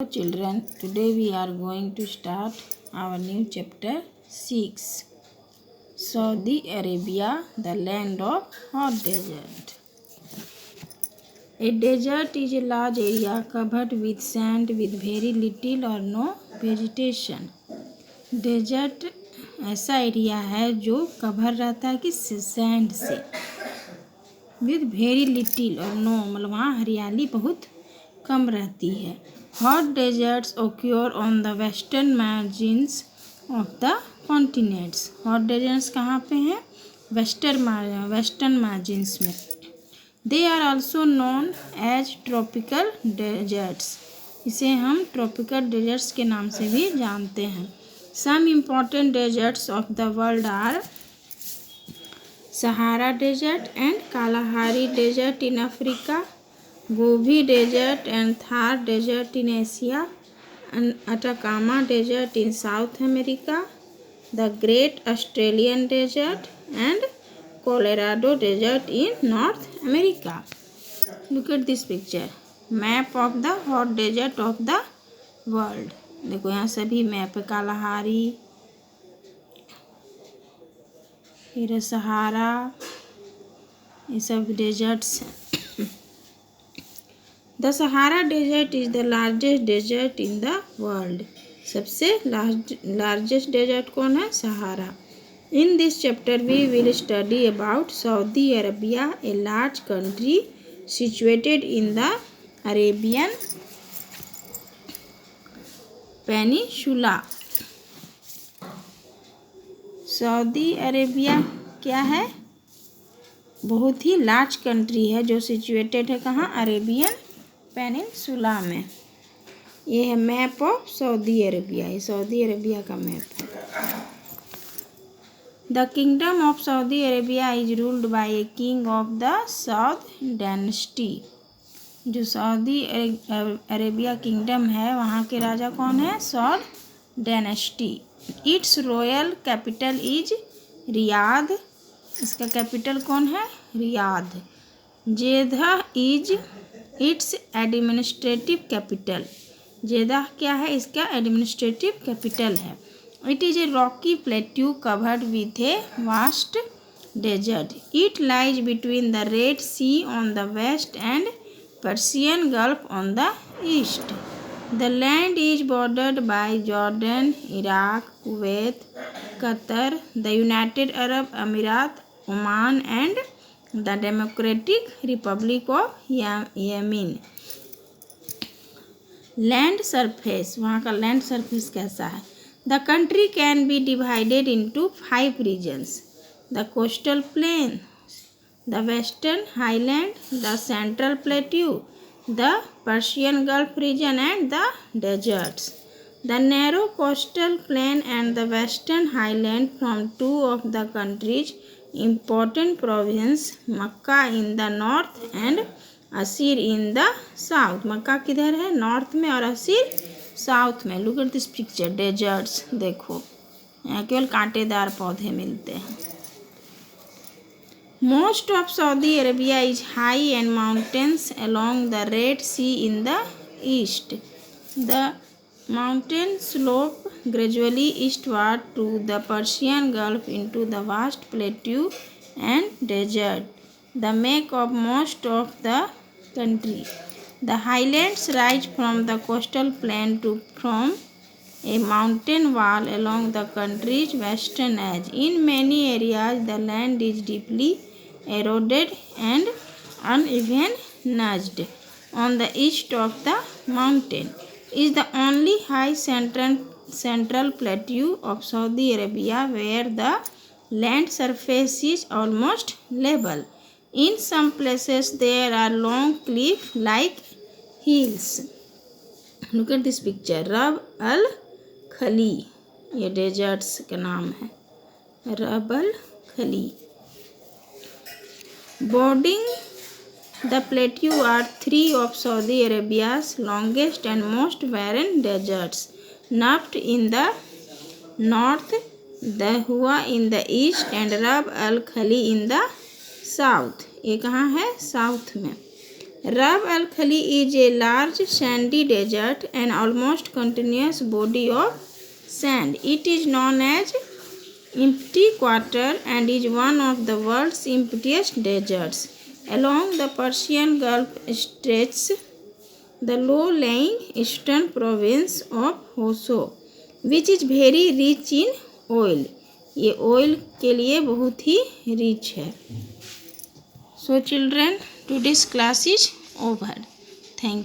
Children, today we are going to start our new chapter 6. Saudi Arabia, the land of hot desert. A desert is a large area covered with sand with very little or no vegetation. Desert ऐसा area है जो cover रहता है कि sand से, with very little or no, मतलब वहाँ हरियाली बहुत कम रहती है. Hot deserts occur on the western margins of the continents. Hot deserts कहाँ पे हैं? वेस्टर्न मार्जिन्स में. They are also known as tropical deserts. इसे हम ट्रॉपिकल डेजर्ट्स के नाम से भी जानते हैं. Some important deserts of the world are Sahara Desert and Kalahari Desert in Africa, Gobi Desert and Thar Desert in Asia, and Atacama Desert in South America, the Great Australian Desert and Colorado Desert in North America. Look at this picture. Map of the hot desert of the world. देखो यहाँ सभी map, Kalahari, फिर सहारा, ये सब deserts हैं. The Sahara desert is the largest desert in the world. सबसे largest desert कौन है? Sahara. In this chapter we will study about Saudi Arabia, a large country situated in the Arabian peninsula. Saudi Arabia क्या है? बहुत ही large country है जो situated है कहाँ? अरेबियन पेनिनसुला में. ये है मैप ऑफ सऊदी अरेबिया. ये सऊदी अरेबिया का मैप है. The kingdom of Saudi Arabia is ruled by a king of the Saud dynasty. जो सऊदी अरेबिया किंगडम है वहाँ के राजा कौन है? Saud dynasty. It's royal capital is Riyadh. इसका कैपिटल कौन है? रियाद. जेदा इज इट्स एडमिनिस्ट्रेटिव कैपिटल. जेदा क्या है? इसका एडमिनिस्ट्रेटिव कैपिटल है. It is a rocky plateau covered with a vast desert. It lies between the Red Sea on the west and Persian Gulf on the east. The land is bordered by Jordan, Iraq, Kuwait, Qatar, the United Arab Emirates, Oman and the Democratic Republic of Yemen. Land surface, वहाँ का land surface कैसा है? The country can be divided into 5 regions. The coastal plain, the western highland, the central plateau, the Persian Gulf region and the deserts. The narrow coastal plain and the western highland form two of the country's important provinces, Makkah in the north and Asir in the south. मक्का किधर है? North में और Asir south में. Look at this picture. deserts देखो, यहाँ केवल कांटेदार पौधे मिलते हैं. Most of Saudi Arabia is high and mountains along the Red Sea in the east. The mountains slope gradually eastward to the Persian Gulf into the vast plateau and desert, the make of most of the country. The highlands rise from the coastal plain to form a mountain wall along the country's western edge. In many areas, the land is deeply eroded and uneven nudged. On the east of the mountain is the only high central plateau of Saudi Arabia where the land surface is almost level. In some places there are long cliff-like hills. Look at this picture. रब अल खली, ये desserts का नाम है. रब अल खली. Boarding the plateau are 3 of Saudi Arabia's longest and most barren deserts. Naft in the north, Dahua in the east and Rab al Khali in the south. ये कहाँ है? साउथ में. Rab al Khali is a large sandy desert and almost continuous body of sand. It is known as empty quarter and is one of the world's emptiest deserts. Along the Persian Gulf stretches the low-lying eastern province of Hoso, which is very rich in oil. ये oil के लिए बहुत ही rich है. So children, today's class is over. Thank you.